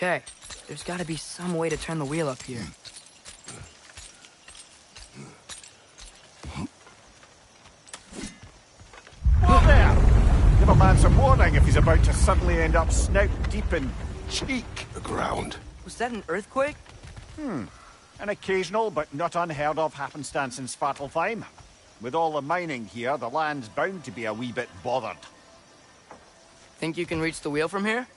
Okay, there's gotta be some way to turn the wheel up here. Whoa there! Give a man some warning if he's about to suddenly end up snout deep in cheek. The ground. Was that an earthquake? An occasional but not unheard of happenstance in Svartalfheim. With all the mining here, the land's bound to be a wee bit bothered. Think you can reach the wheel from here?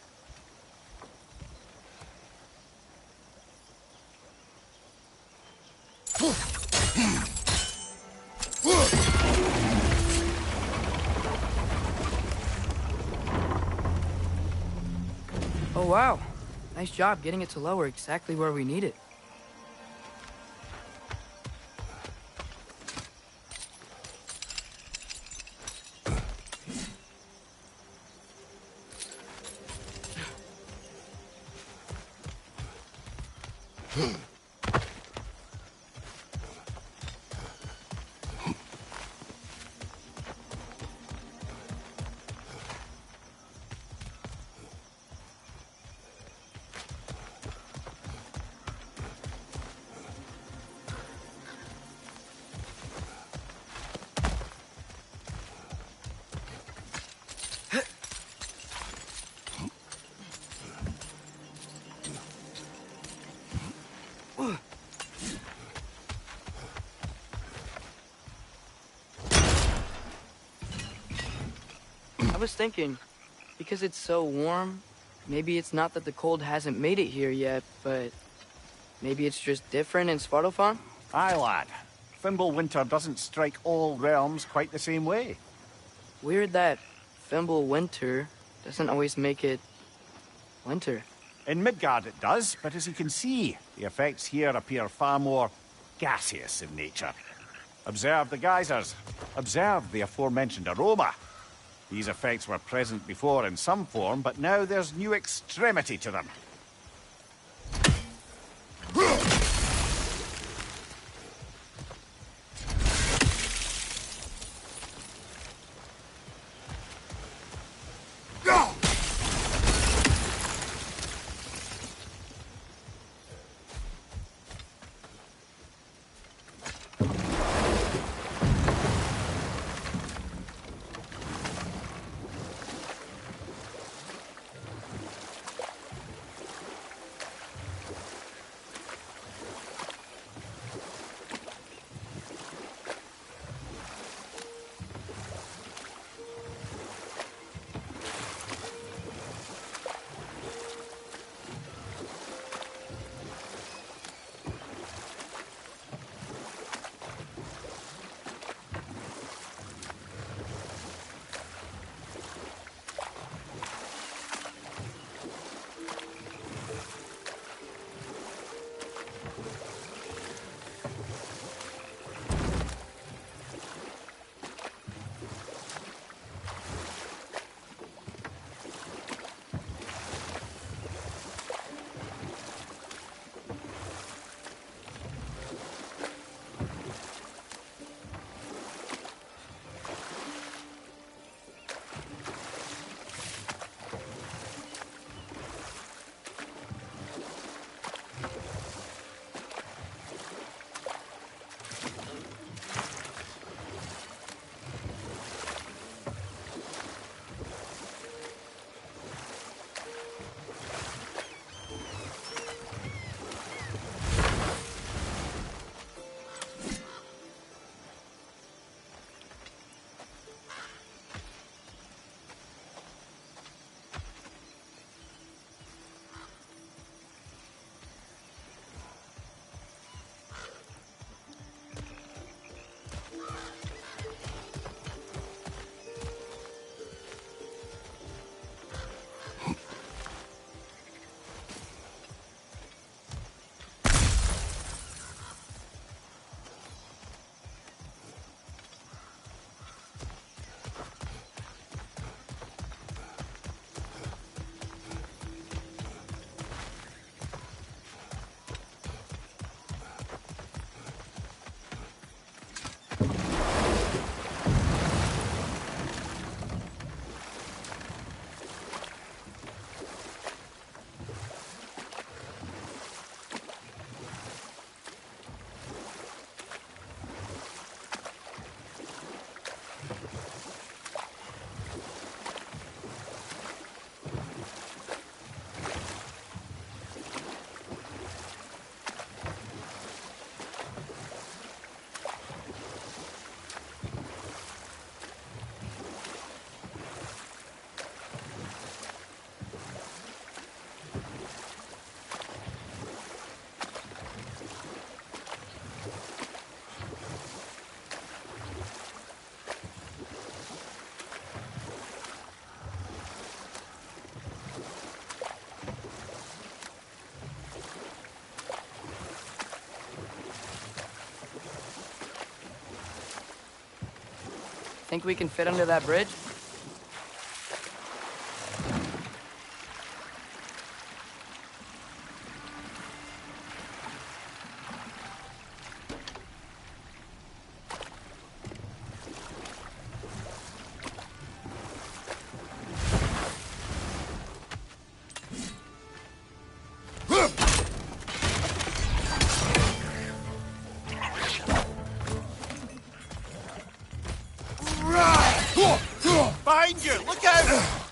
Oh wow, nice job getting it to lower exactly where we need it. I was thinking, because it's so warm, maybe it's not that the cold hasn't made it here yet, but maybe it's just different in Svartalfheim? Aye, lad. Fimbulwinter doesn't strike all realms quite the same way. Weird that Fimbulwinter doesn't always make it winter. In Midgard it does, but as you can see, the effects here appear far more gaseous in nature. Observe the geysers. Observe the aforementioned aroma. These effects were present before in some form, but now there's new extremity to them. Think we can fit under that bridge? Behind you! Look out!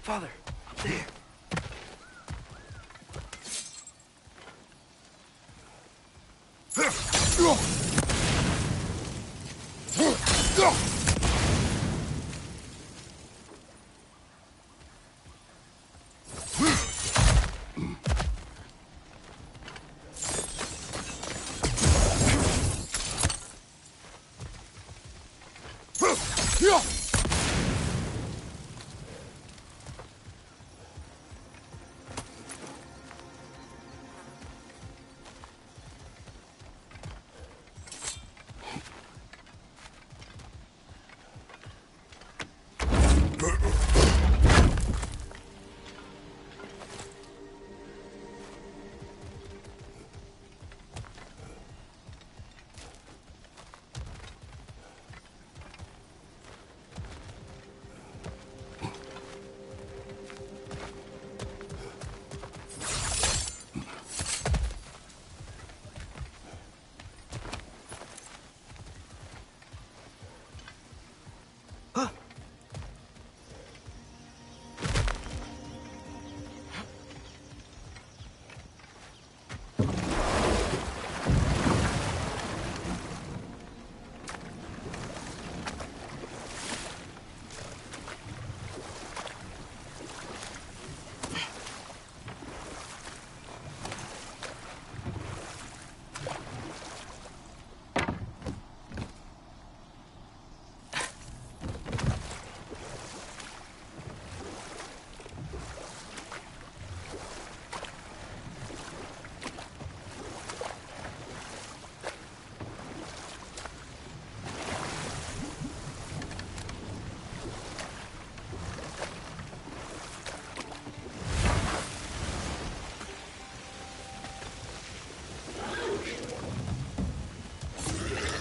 Father, up there.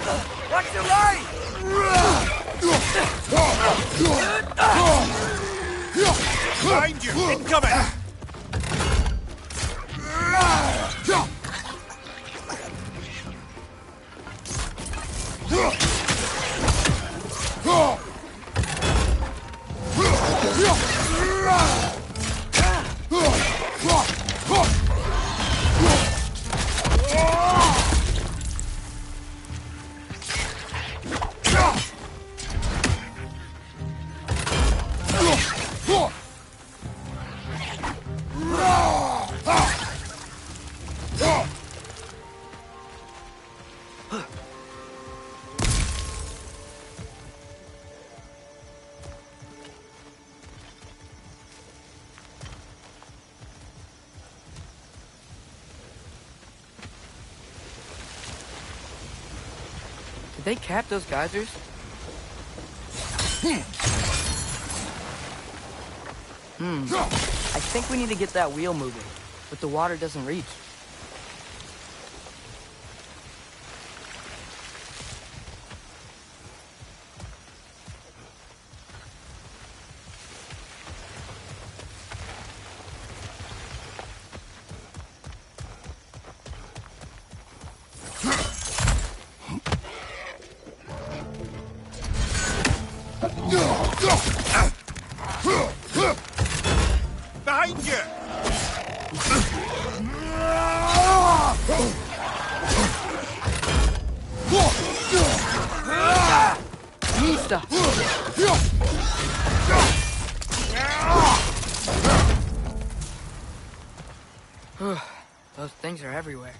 Watch the line! Behind you! Incoming! Did they cap those geysers? I think we need to get that wheel moving, but the water doesn't reach. Behind you! Mista! Those things are everywhere.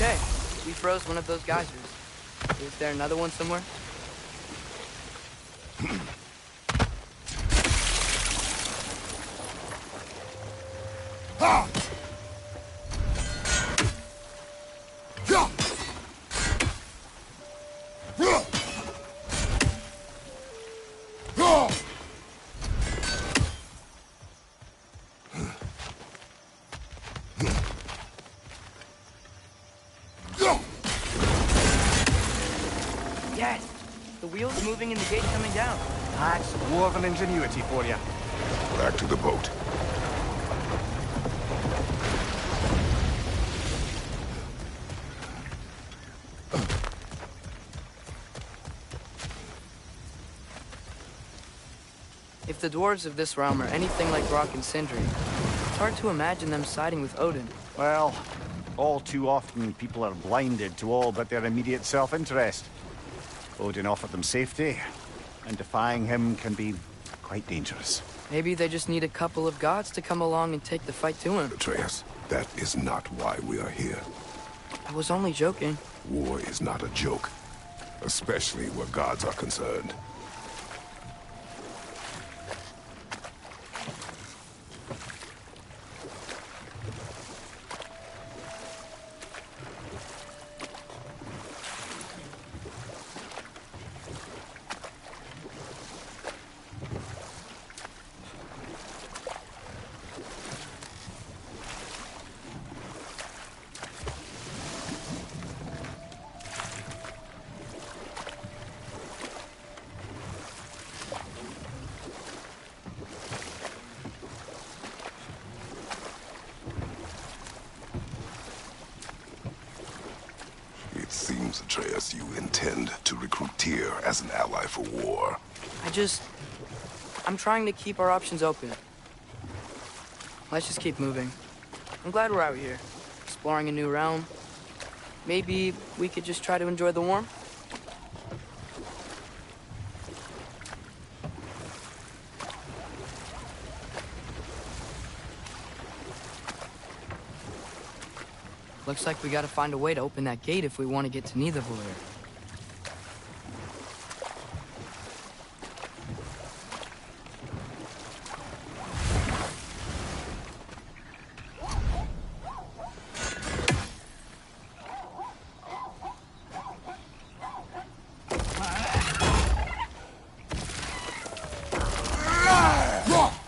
Okay, we froze one of those geysers. Is there another one somewhere? Yes! The wheel's moving and the gate coming down. That's dwarven ingenuity for you. Back to the boat. If the dwarves of this realm are anything like Rock and Sindri, it's hard to imagine them siding with Odin. Well, all too often people are blinded to all but their immediate self-interest. Odin offered them safety, and defying him can be quite dangerous. Maybe they just need a couple of gods to come along and take the fight to him. Atreus, that is not why we are here. I was only joking. War is not a joke, especially where gods are concerned. seems, Atreus, you intend to recruit Tyr as an ally for war. I'm trying to keep our options open. Let's just keep moving. I'm glad we're out here, exploring a new realm. Maybe we could just try to enjoy the warmth? Looks like we gotta find a way to open that gate if we want to get to Nidavellir.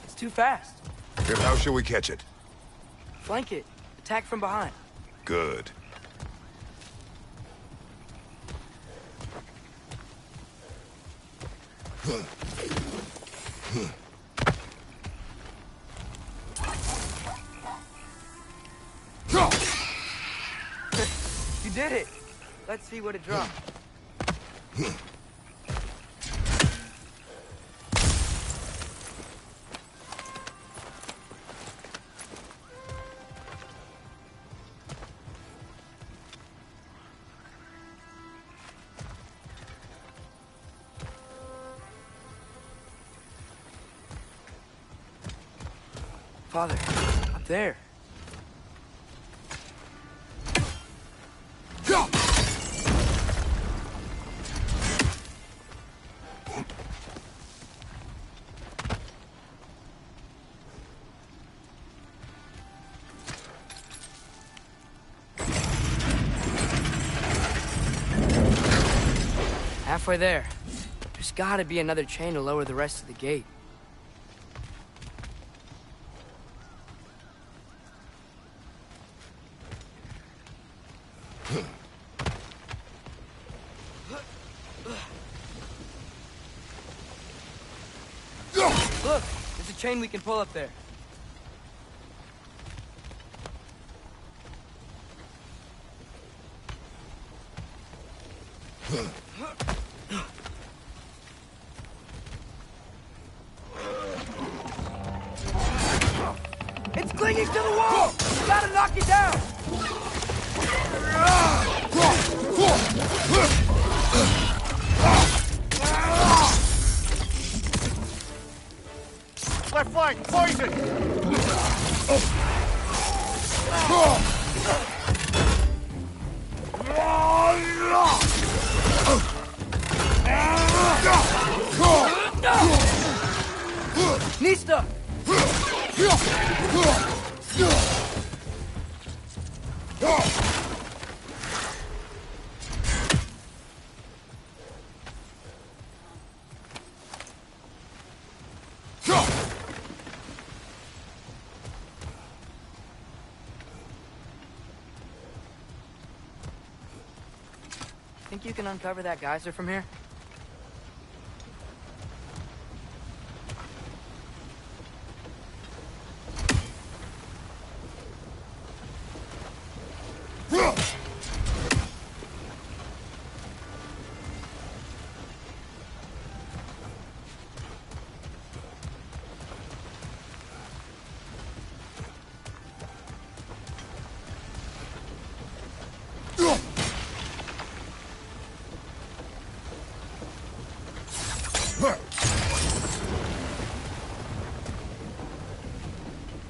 It's too fast. Then how shall we catch it? Flank it. Attack from behind. Good. You did it! Let's see what it dropped. Father, up there. Halfway there. There's gotta be another chain to lower the rest of the gate. Look, there's a chain we can pull up there. It's clinging to the wall! You gotta knock it down! Left flank, poison! Nista! Think you can uncover that geyser from here?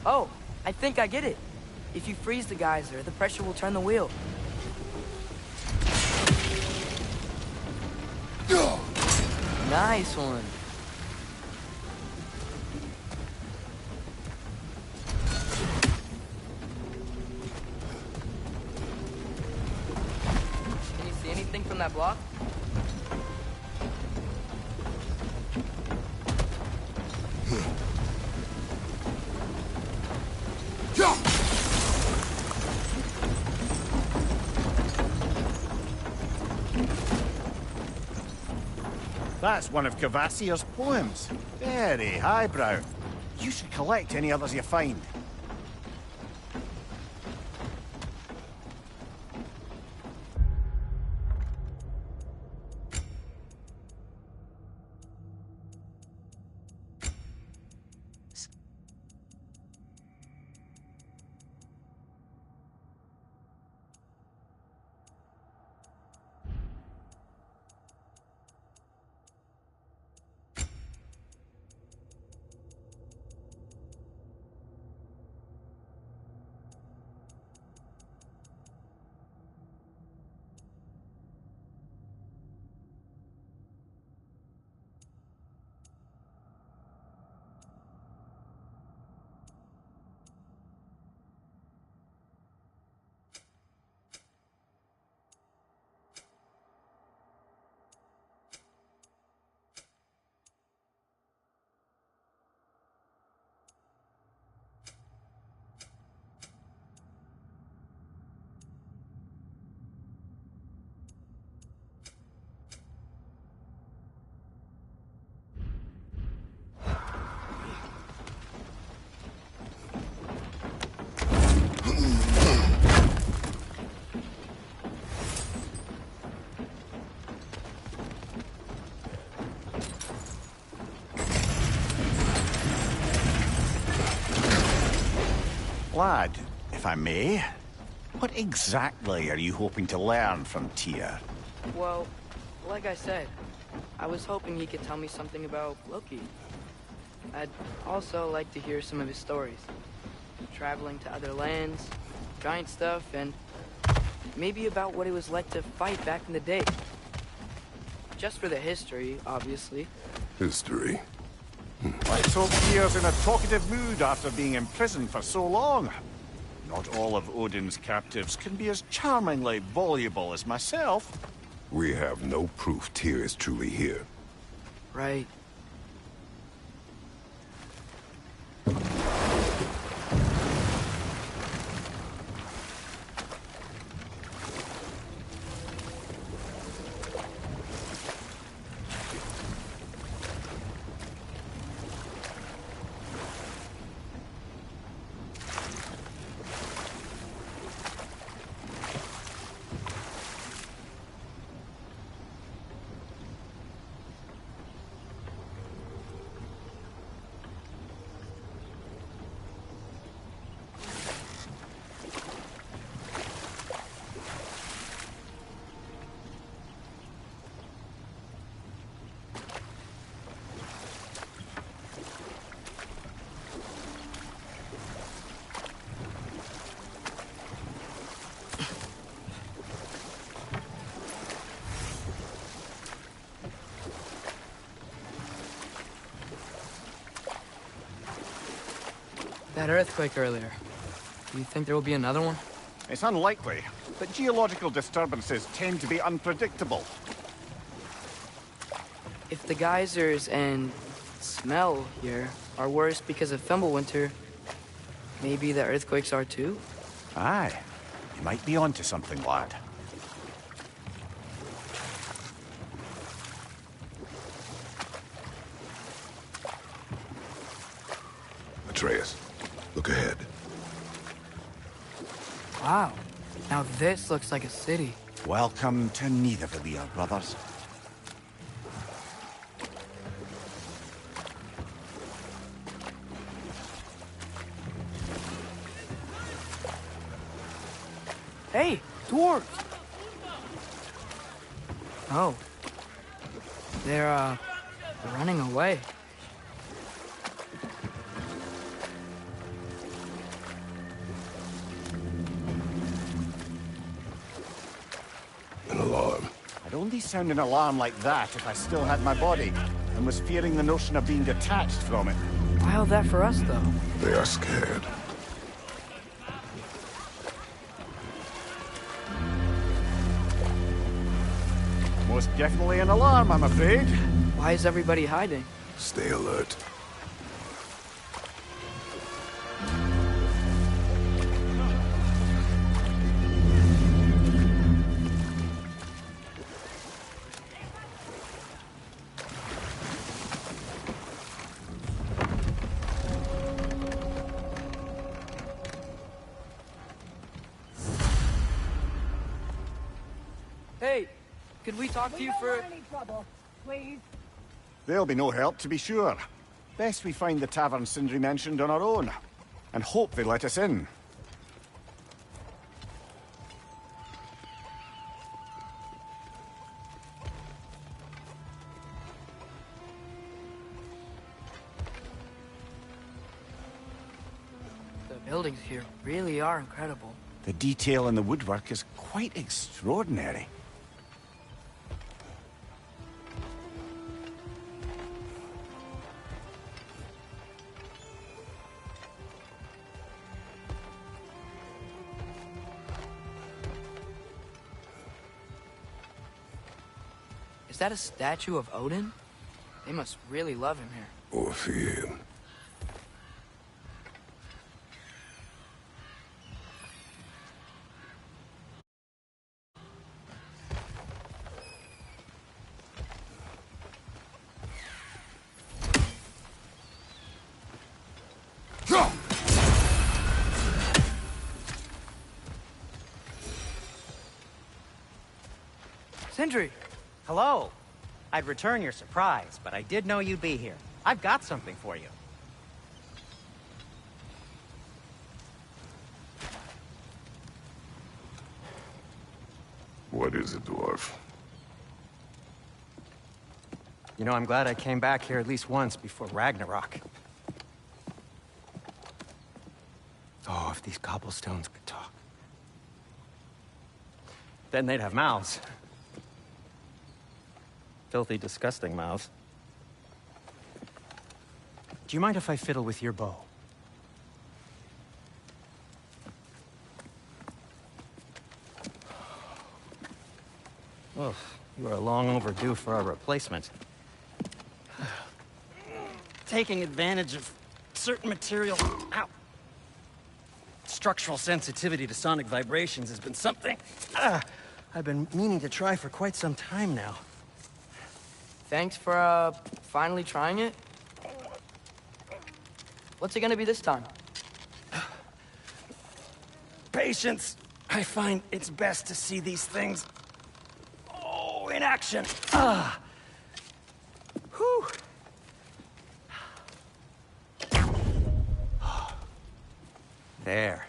Oh, I think I get it. If you freeze the geyser, the pressure will turn the wheel. Nice one. Can you see anything from that block? That's one of Kvasir's poems. Very highbrow. You should collect any others you find. lad, if I may. What exactly are you hoping to learn from Tyr? Well, like I said, I was hoping he could tell me something about Loki. I'd also like to hear some of his stories. Traveling to other lands, giant stuff, and maybe about what it was like to fight back in the day. Just for the history, obviously. History. Let's hope Tyr's in a talkative mood after being imprisoned for so long. Not all of Odin's captives can be as charmingly voluble as myself. We have no proof Tyr is truly here. Right. That earthquake earlier. Do you think there will be another one? It's unlikely, but geological disturbances tend to be unpredictable. If the geysers and smell here are worse because of Fimbulwinter, maybe the earthquakes are too? Aye, you might be onto something, lad. Atreus, look ahead. Wow. Now this looks like a city. Welcome to Nidavellir, brothers. Hey, dwarves! Oh. They're running away. An alarm. I'd only sound an alarm like that if I still had my body, and was fearing the notion of being detached from it. Why all that for us, though? They are scared. Most definitely an alarm, I'm afraid. Why is everybody hiding? Stay alert. Hey, could we talk to you for... any trouble, please. There'll be no help, to be sure. Best we find the tavern Sindri mentioned on our own, and hope they let us in. The buildings here really are incredible. The detail in the woodwork is quite extraordinary. Is that a statue of Odin? They must really love him here. Or fear him. Sindri! Hello. I'd return your surprise, but I did know you'd be here. I've got something for you. What is it, dwarf? You know, I'm glad I came back here at least once before Ragnarok. Oh, if these cobblestones could talk. Then they'd have mouths. Filthy, disgusting mouths. Do you mind if I fiddle with your bow? Well, you are long overdue for a replacement. Taking advantage of certain material... Ow! Structural sensitivity to sonic vibrations has been something I've been meaning to try for quite some time now. Thanks for, finally trying it. What's it gonna be this time? Patience. I find it's best to see these things... in action. Whew. There.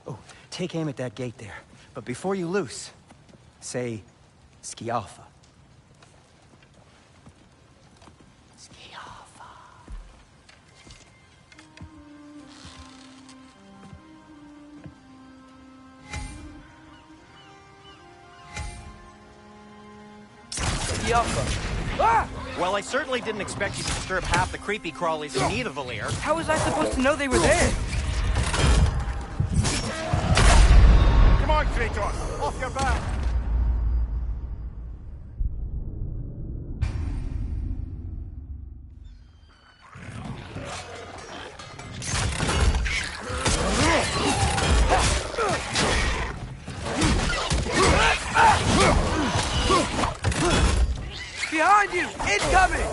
Oh, take aim at that gate there. But before you loose, say, Skialfa. Skialfa. Yalfa. Ah! Well, I certainly didn't expect you to disturb half the creepy crawlies who need a Valir. How was I supposed to know they were there? Come on, Kratos! Off your back! Behind you! Incoming!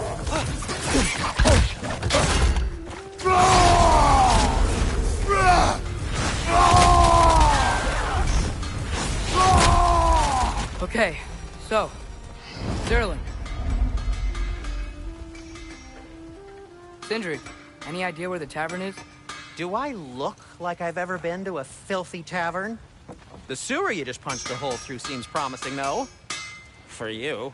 Okay, so, Sterling. Sindri, any idea where the tavern is? Do I look like I've ever been to a filthy tavern? The sewer you just punched a hole through seems promising, though. For you.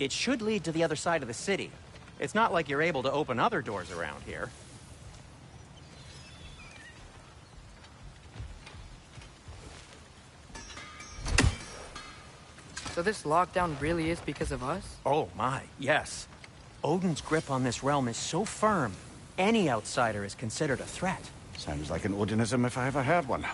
It should lead to the other side of the city. It's not like you're able to open other doors around here. So this lockdown really is because of us? Oh my, yes. Odin's grip on this realm is so firm, any outsider is considered a threat. Sounds like an Odinism if I ever heard one.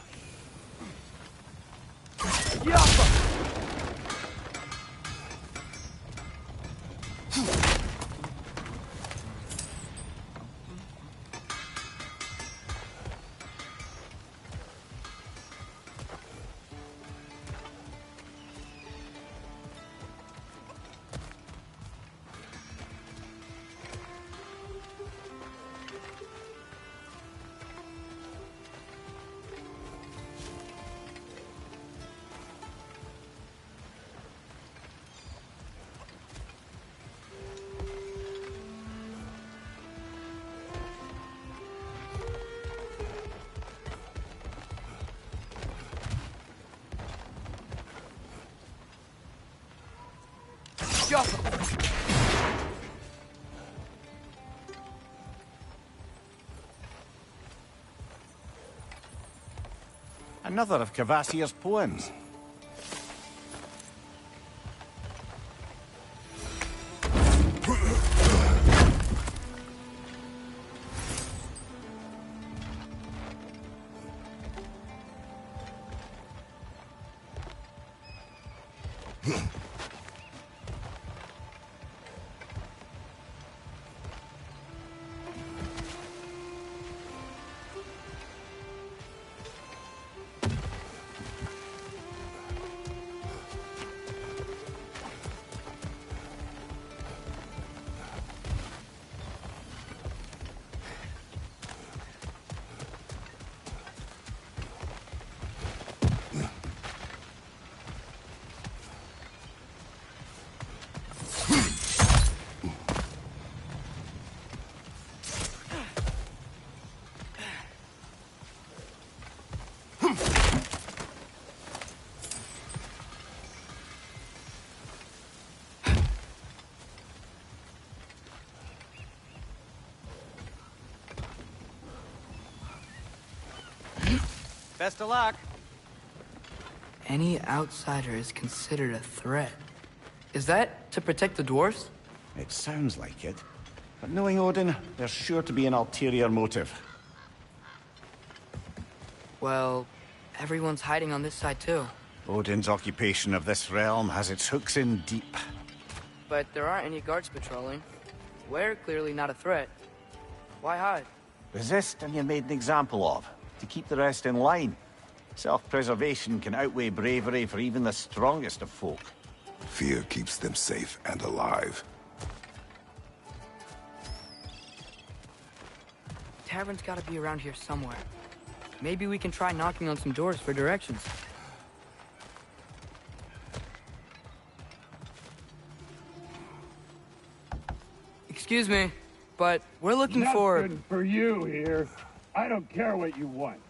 Another of Kvasir's poems. Best of luck. Any outsider is considered a threat. Is that to protect the dwarves? It sounds like it. But knowing Odin, there's sure to be an ulterior motive. Well, everyone's hiding on this side too. Odin's occupation of this realm has its hooks in deep. But there aren't any guards patrolling. We're clearly not a threat. Why hide? Resist and you're made an example of, to keep the rest in line. Self-preservation can outweigh bravery for even the strongest of folk. Fear keeps them safe and alive. Tavern's gotta be around here somewhere. Maybe we can try knocking on some doors for directions. Excuse me, but we're looking for... Nothing for you here. I don't care what you want.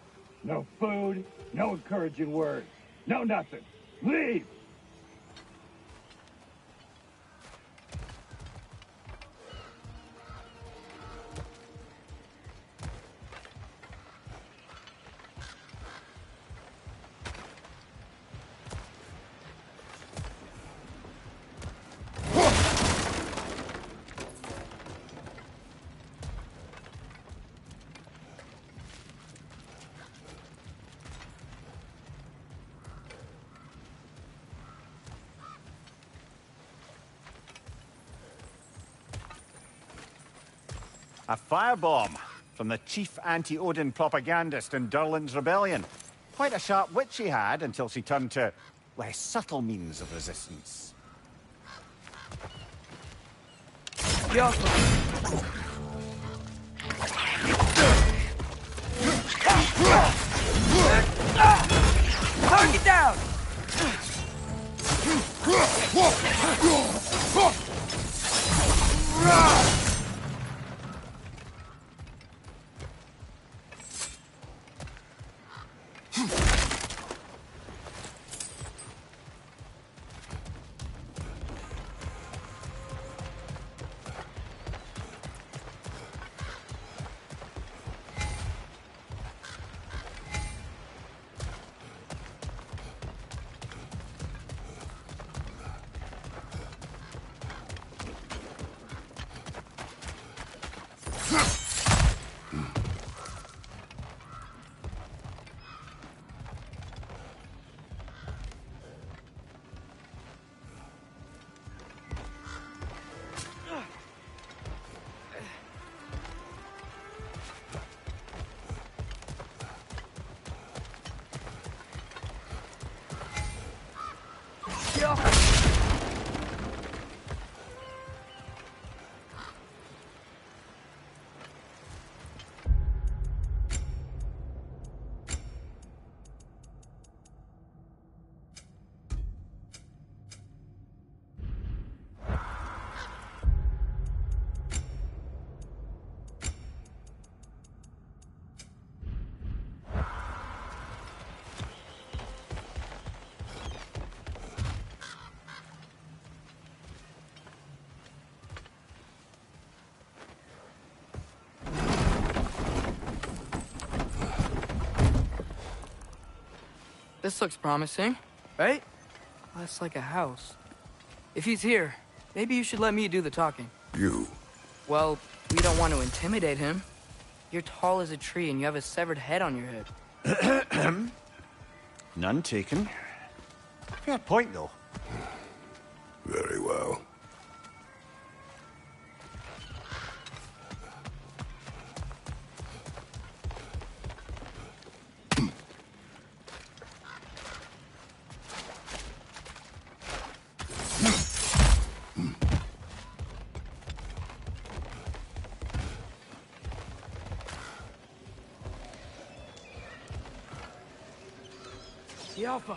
No food, no encouraging words, no nothing. Leave! A firebomb from the chief anti-Odin propagandist in Durlin's rebellion. Quite a sharp wit she had until she turned to less subtle means of resistance. Yo! Target down! This looks promising, right? That's like a house. If he's here, maybe you should let me do the talking. You? Well, we don't want to intimidate him. You're tall as a tree and you have a severed head on your head. None taken. Fair point, though. Very well. The Alpha.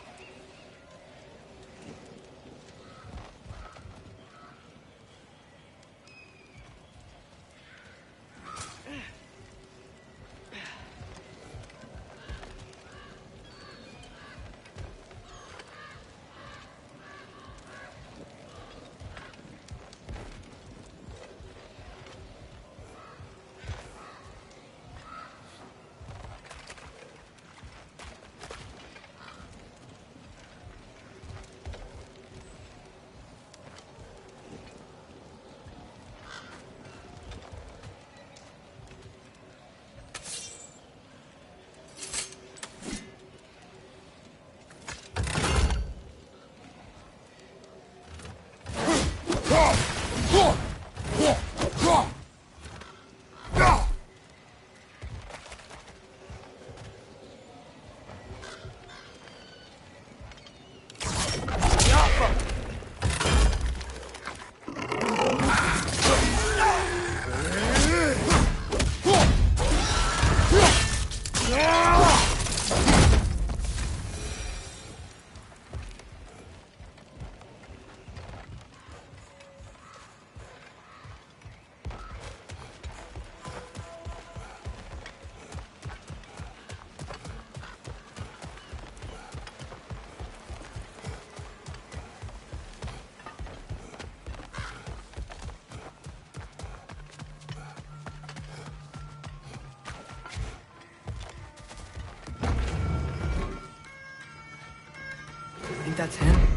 think that's him?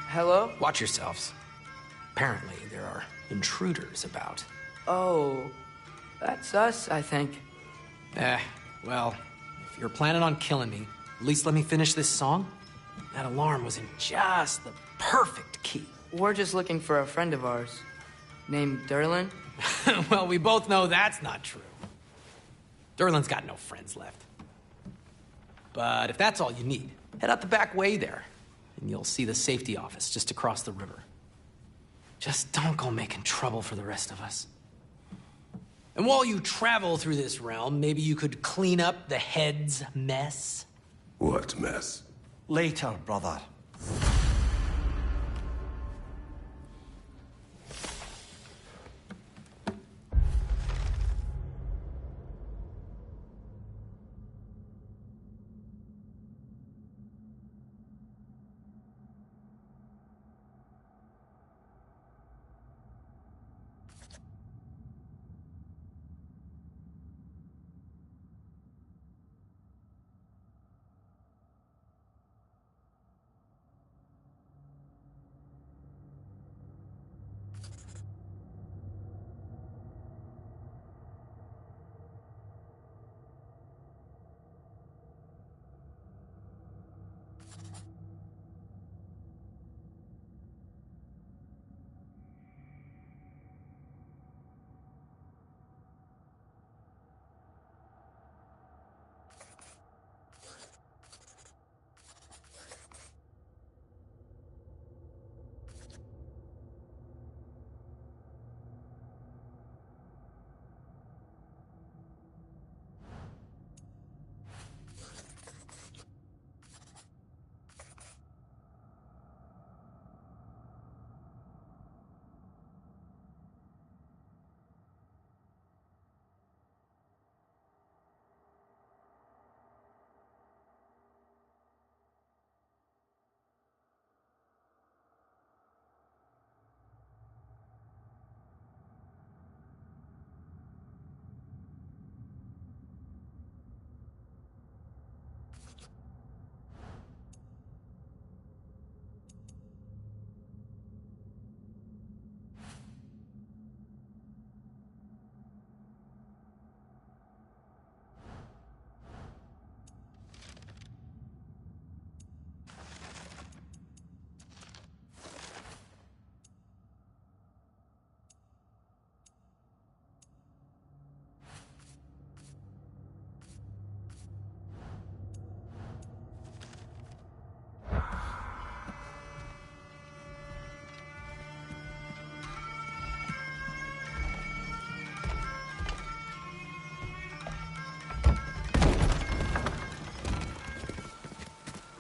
Hello? Watch yourselves. Apparently, there are intruders about. Oh, that's us, I think. Well, if you're planning on killing me, at least let me finish this song. That alarm was in just the perfect key. We're just looking for a friend of ours named Durlin. Well, we both know that's not true. Durlin's got no friends left. But if that's all you need, head out the back way there, and you'll see the safety office just across the river. Just don't go making trouble for the rest of us. And while you travel through this realm, maybe you could clean up the head's mess? What mess? Later, brother.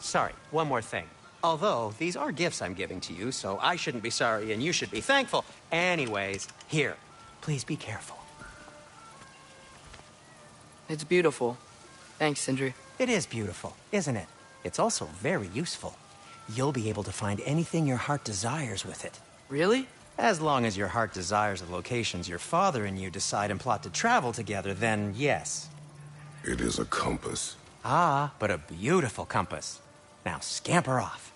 Sorry, one more thing. Although, these are gifts I'm giving to you, so I shouldn't be sorry and you should be thankful. Anyways, here, please be careful. It's beautiful. Thanks, Sindri. It is beautiful, isn't it? It's also very useful. You'll be able to find anything your heart desires with it. Really? As long as your heart desires the locations your father and you decide and plot to travel together, then yes. It is a compass. Ah, but a beautiful compass. Now scamper off.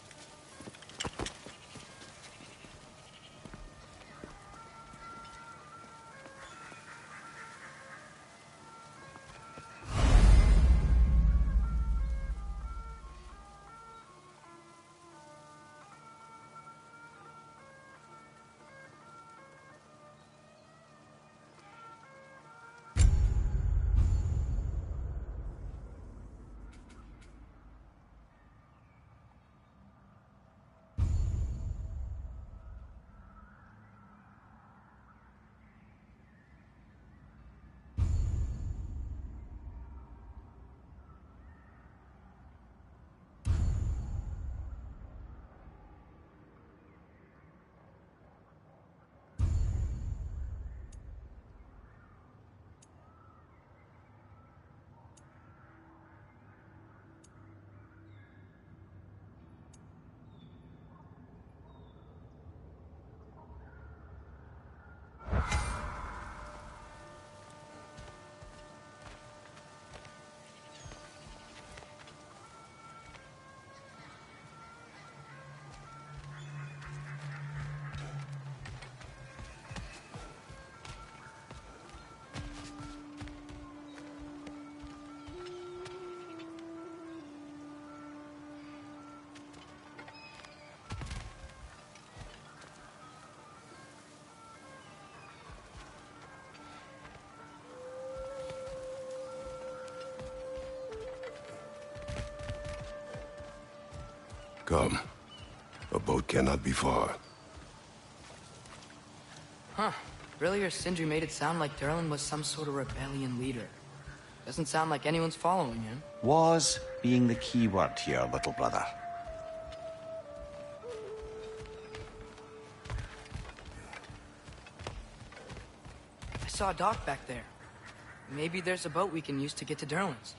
Come. A boat cannot be far. Huh. Earlier, Sindri made it sound like Durlin was some sort of rebellion leader. Doesn't sound like anyone's following him. Was being the key word here, little brother. I saw a dock back there. Maybe there's a boat we can use to get to Durlin's.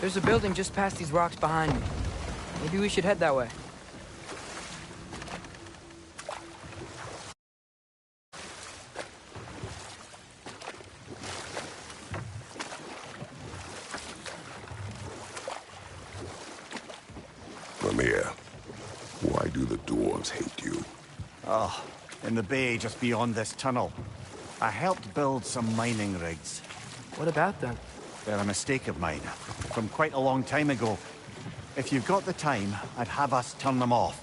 There's a building just past these rocks behind me. Maybe we should head that way. Mimir, why do the dwarves hate you? Oh, in the bay just beyond this tunnel. I helped build some mining rigs. What about them? They're a mistake of mine, from quite a long time ago. If you've got the time, I'd have us turn them off.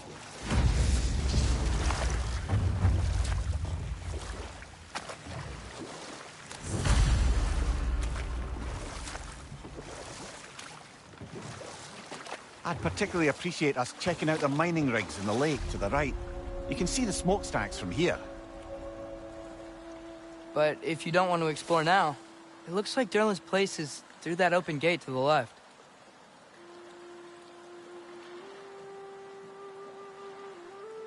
I'd particularly appreciate us checking out the mining rigs in the lake to the right. You can see the smokestacks from here. But if you don't want to explore now, it looks like Durlin's place is through that open gate to the left.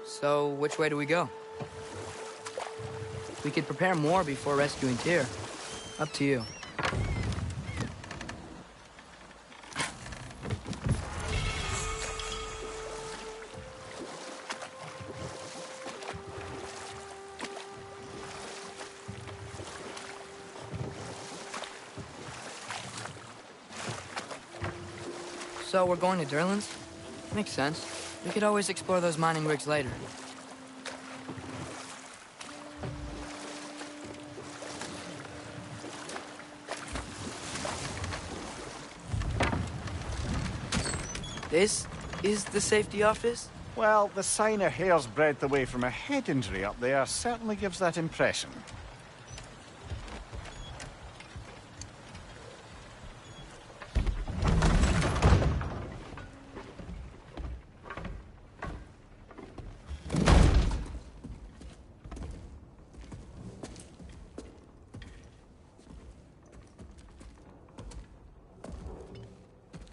So, which way do we go? We could prepare more before rescuing Tyr. Up to you. So we're going to Durlin's? Makes sense. We could always explore those mining rigs later. This is the safety office? Well, the sign a hair's breadth away from a head injury up there certainly gives that impression.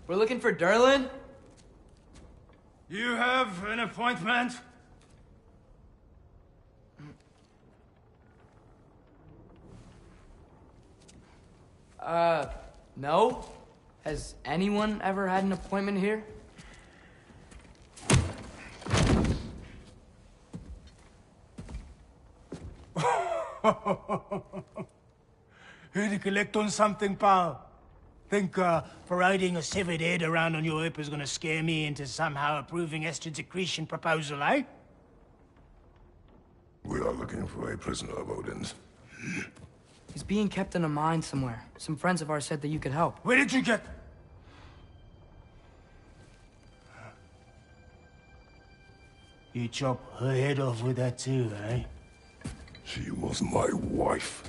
We're looking for Durlin? You have an appointment? No. Has anyone ever had an appointment here? Here to collect on something, pal. Think parading a severed head around on your hip is gonna scare me into somehow approving Estrid's accretion proposal, eh? We are looking for a prisoner of Odin's. He's being kept in a mine somewhere. Some friends of ours said that you could help. Where did you get... You chop her head off with that too, eh? She was my wife.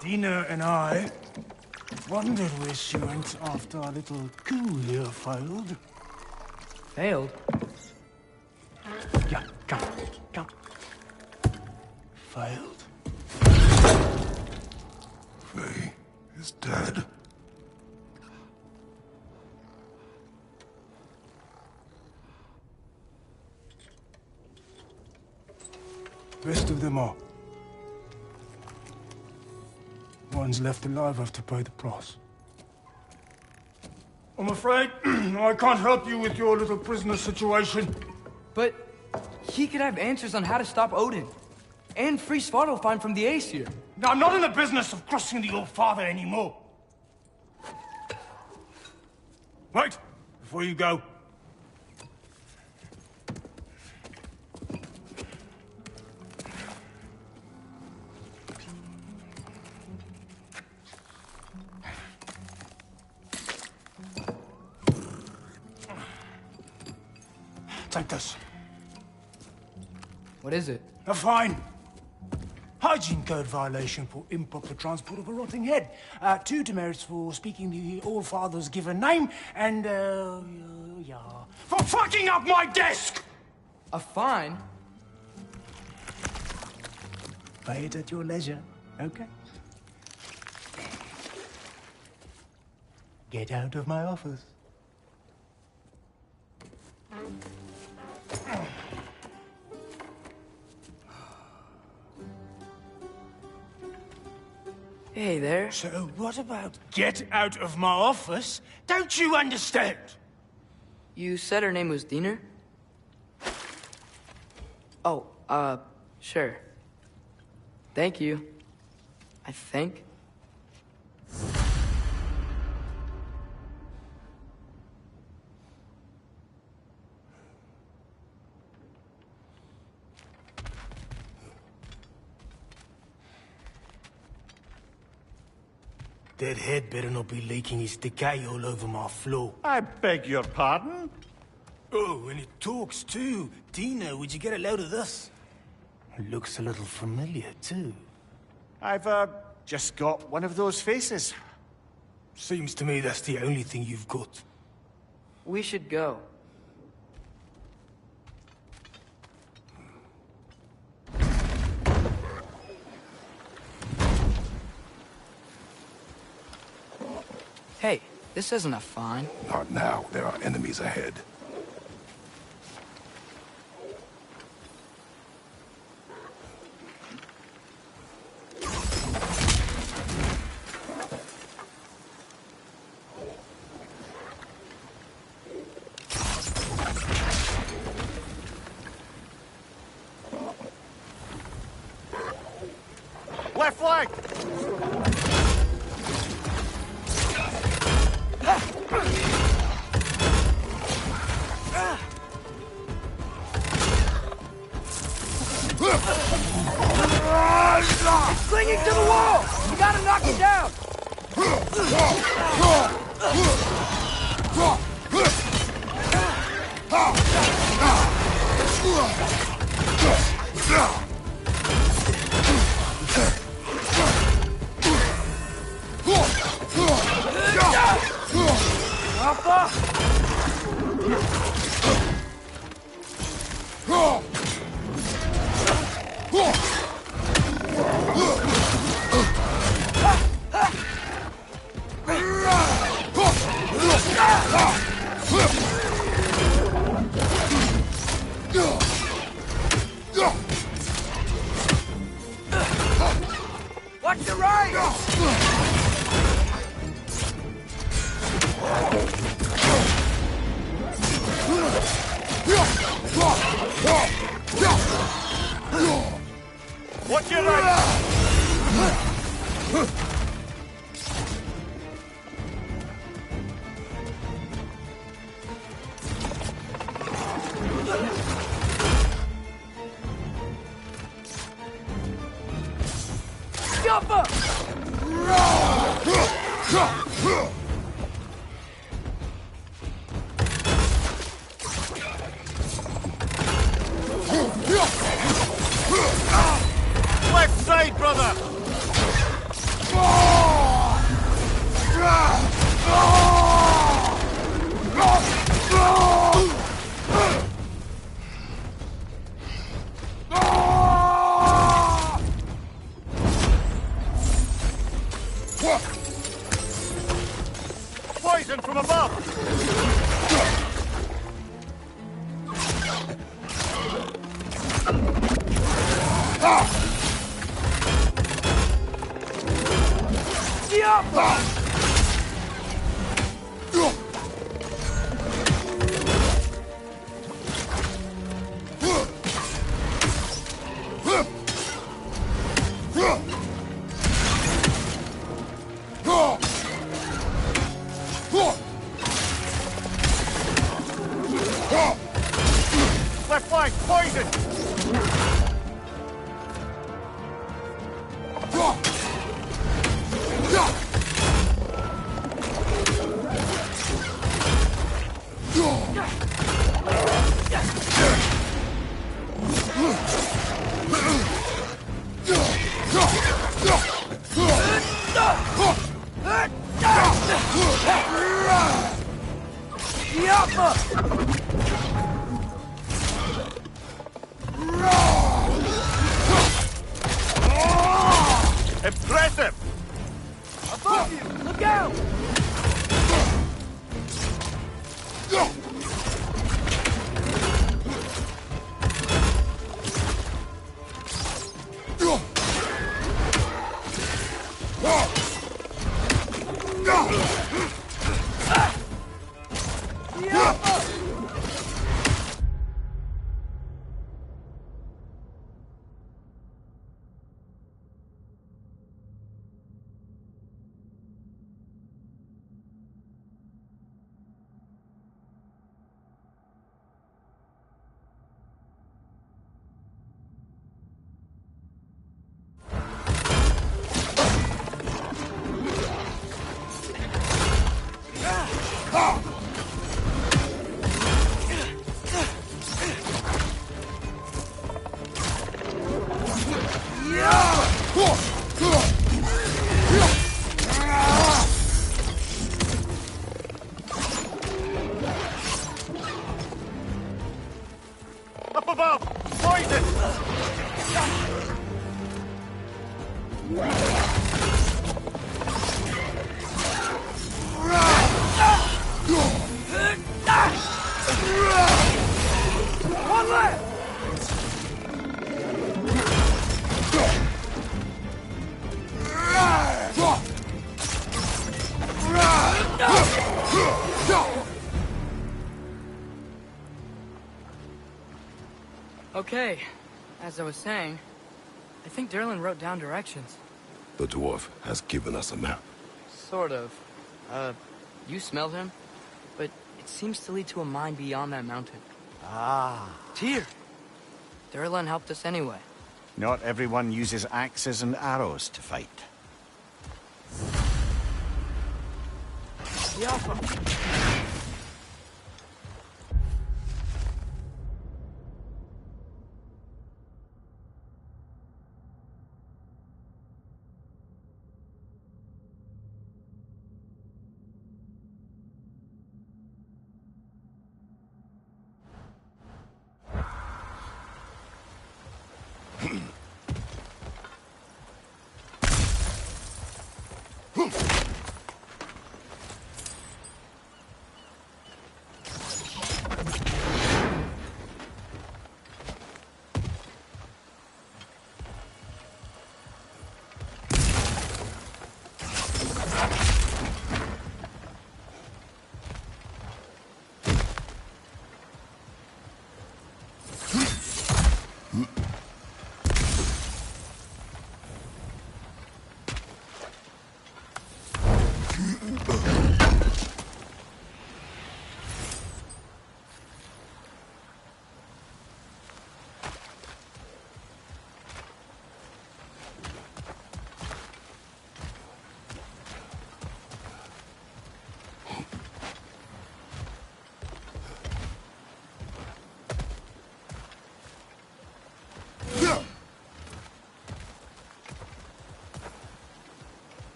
Dina and I wondered where she went after our little coup here failed. Failed? Yeah, come. Failed. Faye is dead. Rest of them are. Ones left alive have to pay the price. I'm afraid I can't help you with your little prisoner situation. But he could have answers on how to stop Odin. And free Svartalfheim from the Aesir. Now, I'm not in the business of crossing the Old Father anymore. Wait, before you go. Take this. What is it? A fine. Hygiene code violation for improper transport of a rotting head. 2 demerits for speaking the All-Father's given name, and, yeah... for fucking up my desk! A fine? Pay it at your leisure, okay? Get out of my office. Hey there. So what about get out of my office? Don't you understand? You said her name was Diener? Oh, sure. Thank you. I think. That head better not be leaking his decay all over my floor. I beg your pardon? Oh, and it talks too. Dina, would you get a load of this? It looks a little familiar too. I've, just got one of those faces. Seems to me that's the only thing you've got. We should go. Hey, this isn't a fine. Not now. There are enemies ahead. Left flank! Clinging to the wall! You gotta knock it down! Watch your right! it right! Left side, brother! Poison from above! Left flank, poison! Impressive! Above you! Look out! Up above! Poison! One left! Okay, as I was saying, I think Derlin wrote down directions. The dwarf has given us a map. Sort of. You smelled him? But it seems to lead to a mine beyond that mountain. Ah. Tyr! Derlin helped us anyway. Not everyone uses axes and arrows to fight. Yaffa!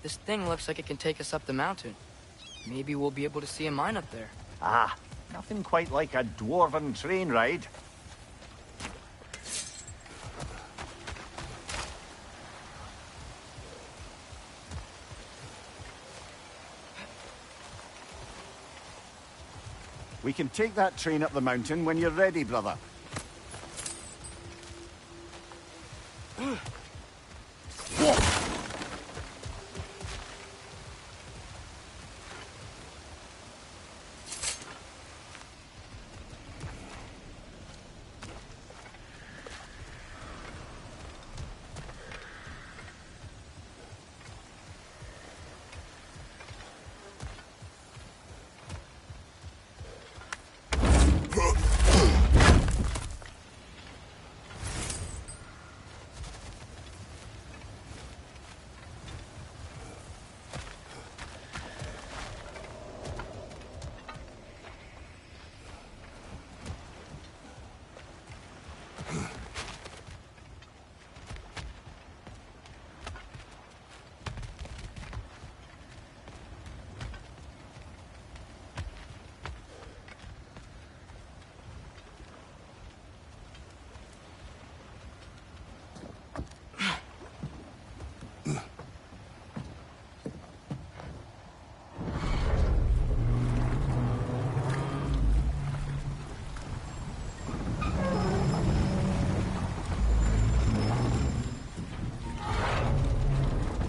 This thing looks like it can take us up the mountain. Maybe we'll be able to see a mine up there. Ah, nothing quite like a dwarven train ride. We can take that train up the mountain when you're ready, brother.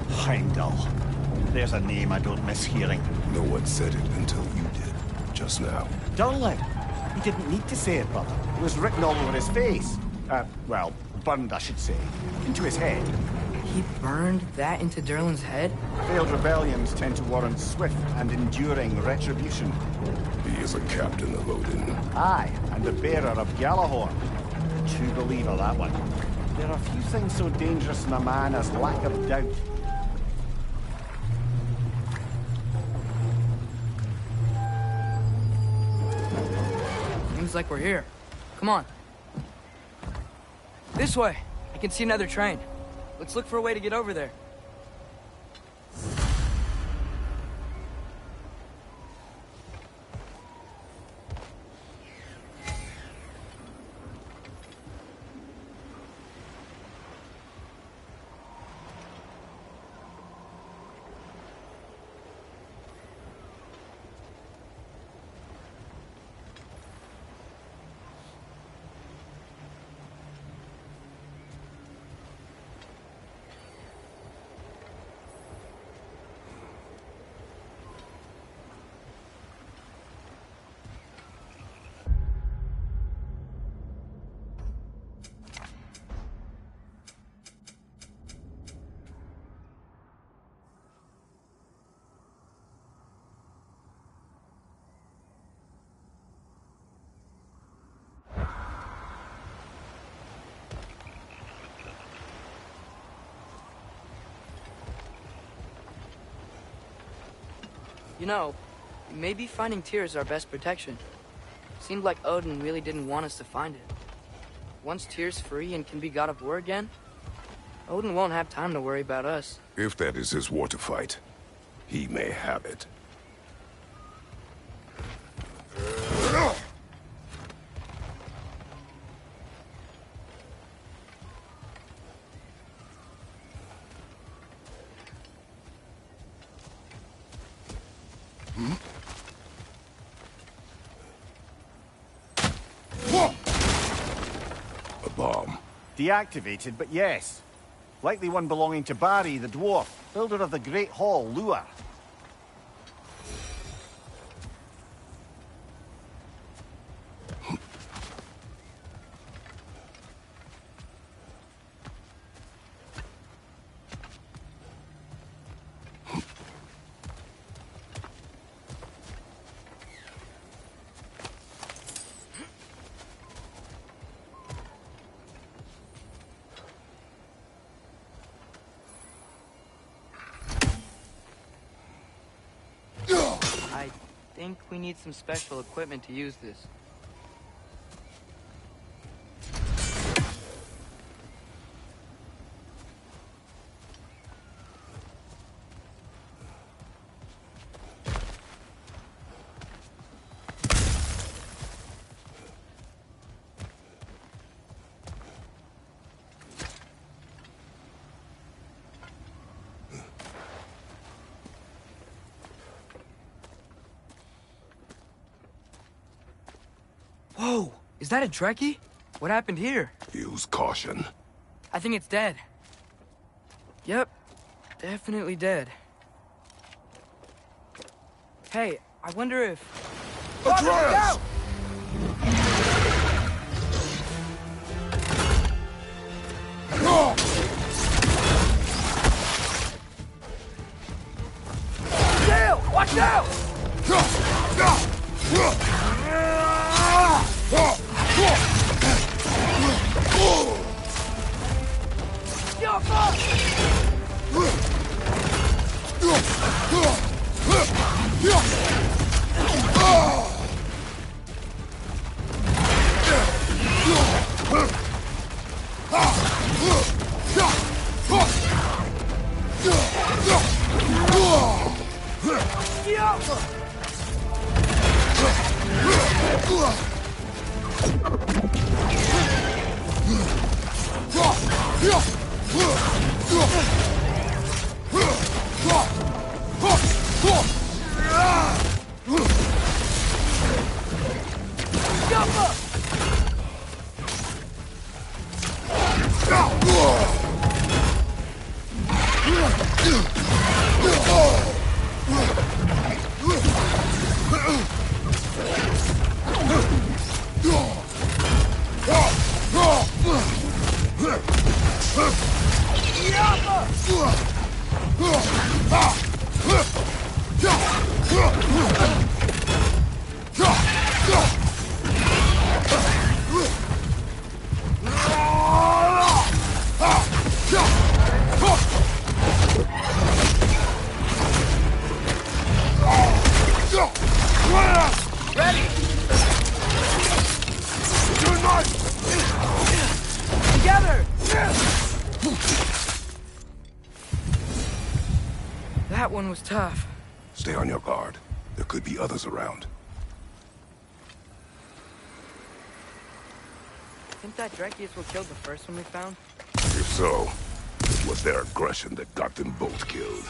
Heimdall. There's a name I don't miss hearing. No one said it until you did, just now. Durlin. He didn't need to say it, brother. It was written all over his face. Well, burned, I should say. Into his head. He burned that into Durlin's head? Failed rebellions tend to warrant swift and enduring retribution. He is a captain of Odin. Aye, and the bearer of Gjallarhorn. True believer, that one. There are few things so dangerous in a man as lack of doubt. Seems like we're here. Come on. This way. I can see another train. Let's look for a way to get over there. You know, maybe finding Tyr is our best protection. Seemed like Odin really didn't want us to find it. Once Tyr's free and can be god of war again, Odin won't have time to worry about us. If that is his war to fight, he may have it. A bomb. Deactivated, but yes. Likely one belonging to Barry, the dwarf, builder of the Great Hall, Lua. I think we need some special equipment to use this. Whoa! Is that a Trekkie? What happened here? Use caution. I think it's dead. Yep. Definitely dead. Hey, I wonder if... Atreus! Dale! Watch out! Yo, fuck! Together! That one was tough. Stay on your guard. There could be others around. Think that Dreki is what killed the first one we found? If so, it was their aggression that got them both killed.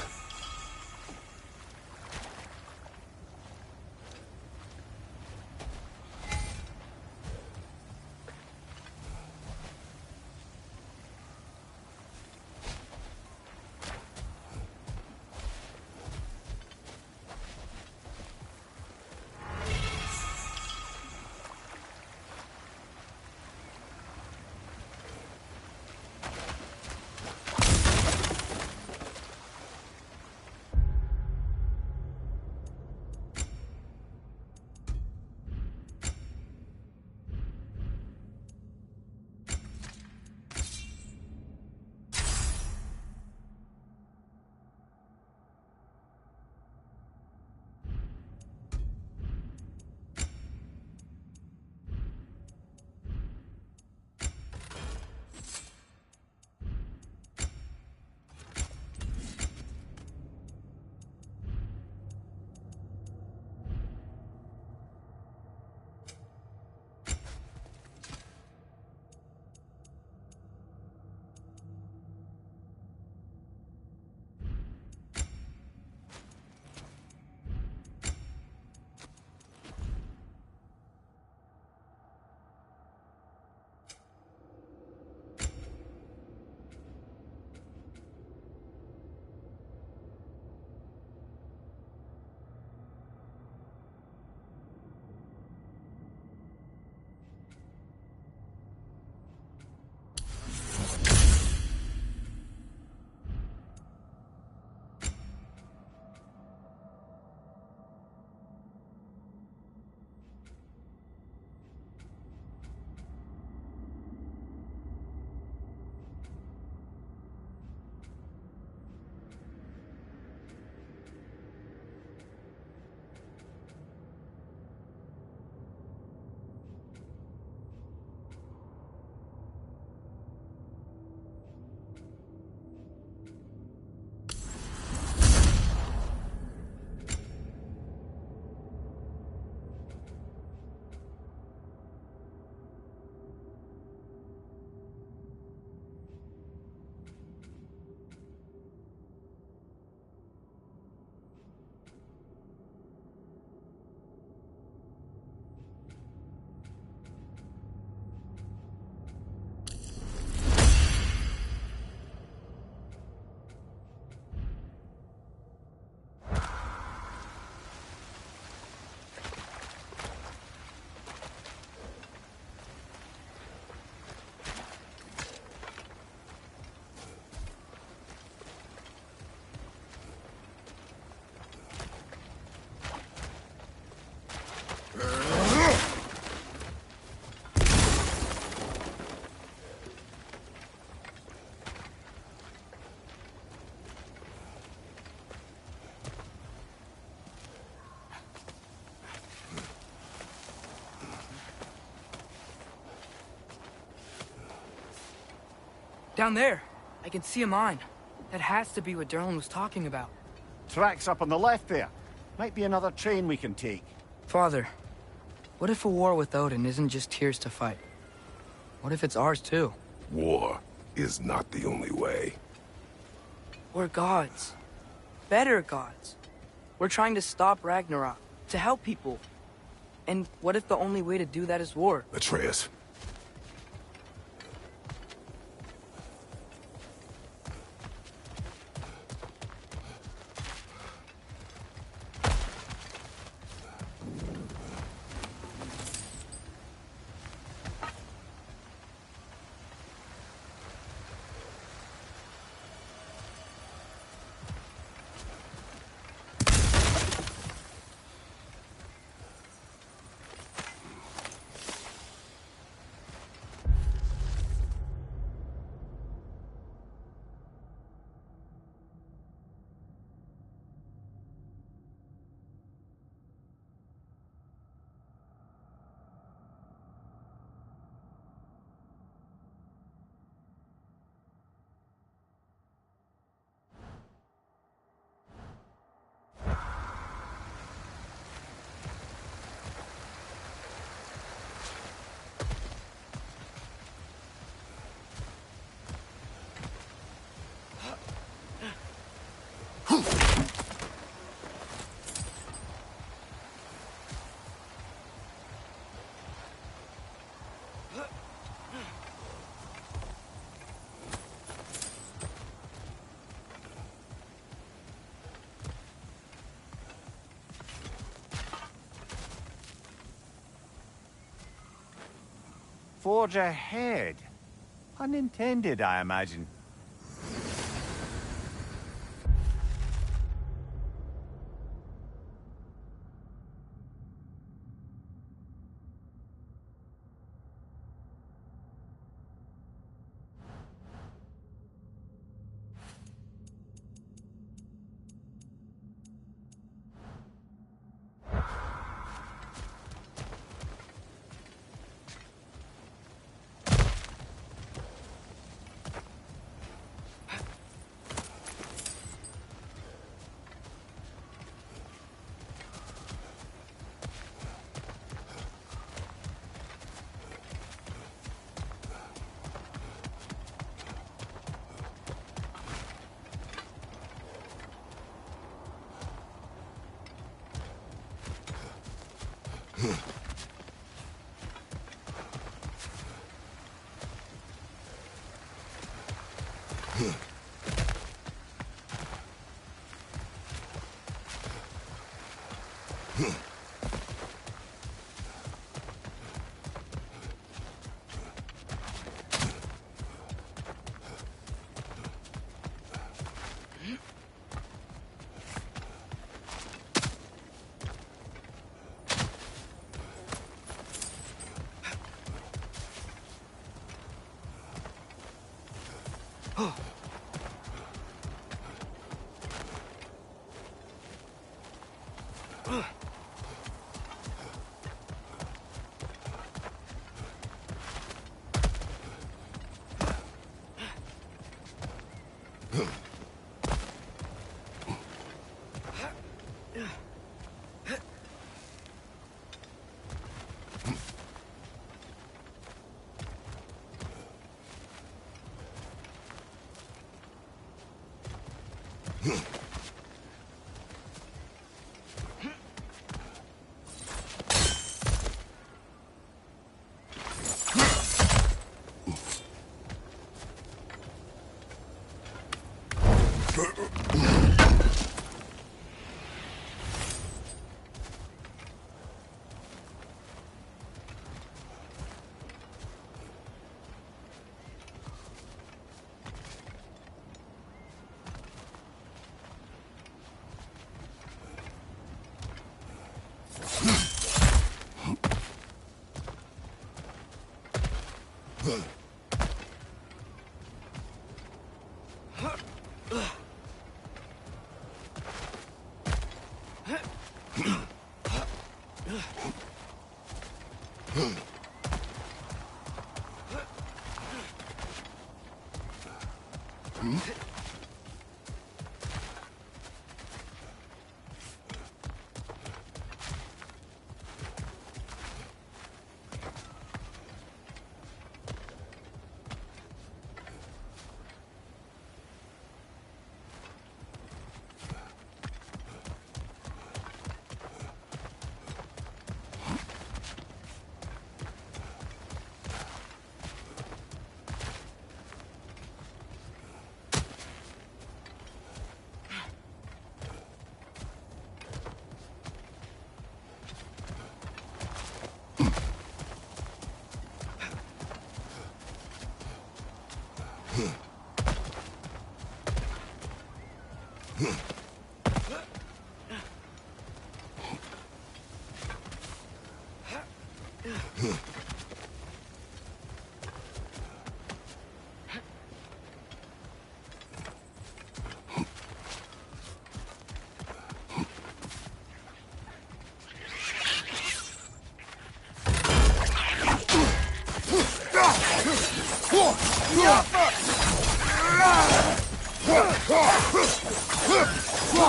Down there, I can see a mine. That has to be what Durlin was talking about. Tracks up on the left there. Might be another train we can take. Father, what if a war with Odin isn't just Tyr's to fight? What if it's ours too? War is not the only way. We're gods. Better gods. We're trying to stop Ragnarok, to help people. And what if the only way to do that is war? Atreus. Forge ahead. Unintended, I imagine.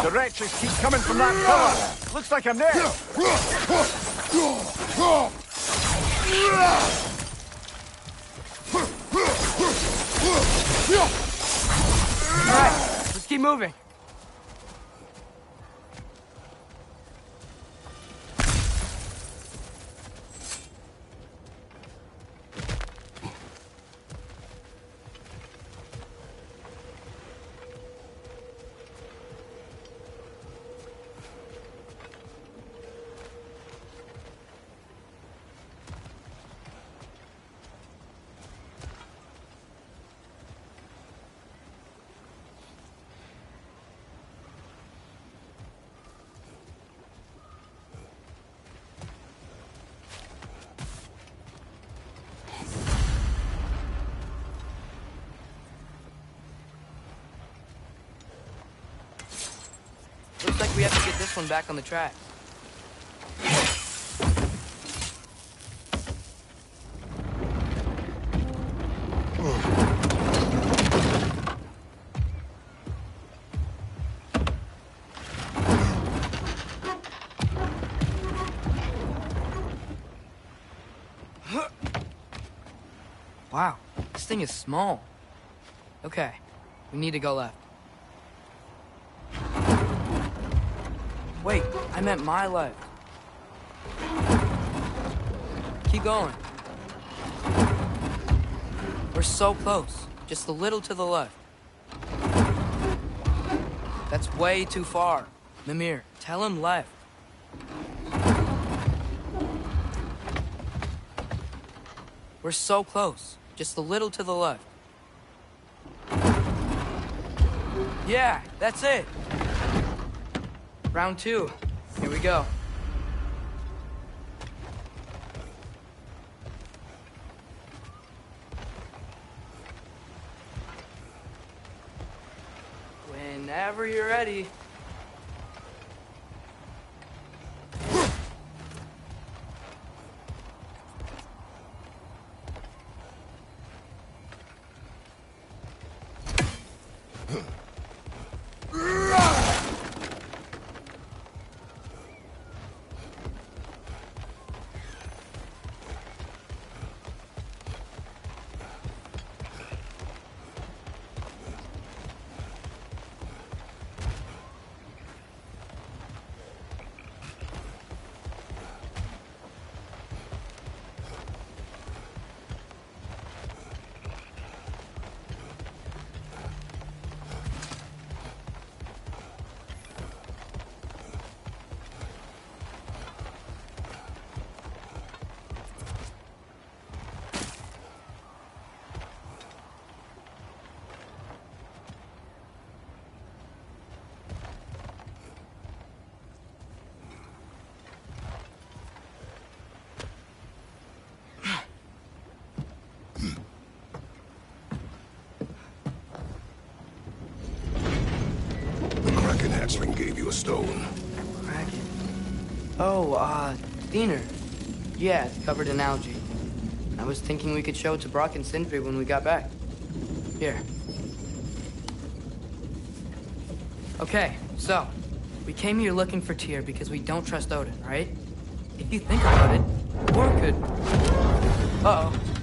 The wretches keep coming from that pillar. Looks like I'm there. All right, let's keep moving. Looks like we have to get this one back on the track. Wow, this thing is small. Okay, we need to go left. Wait, I meant my left. Keep going. We're so close. Just a little to the left. That's way too far. Mimir, tell him left. We're so close. Just a little to the left. Yeah, that's it. Round two. Here we go. Whenever you're ready. Kraken hatchling gave you a stone. Kraken. Oh, Diener. Yeah, it's covered in algae. I was thinking we could show it to Brock and Sindri when we got back. Here. Okay, so, we came here looking for Tyr because we don't trust Odin, right? If you think about it, war could... Uh-oh.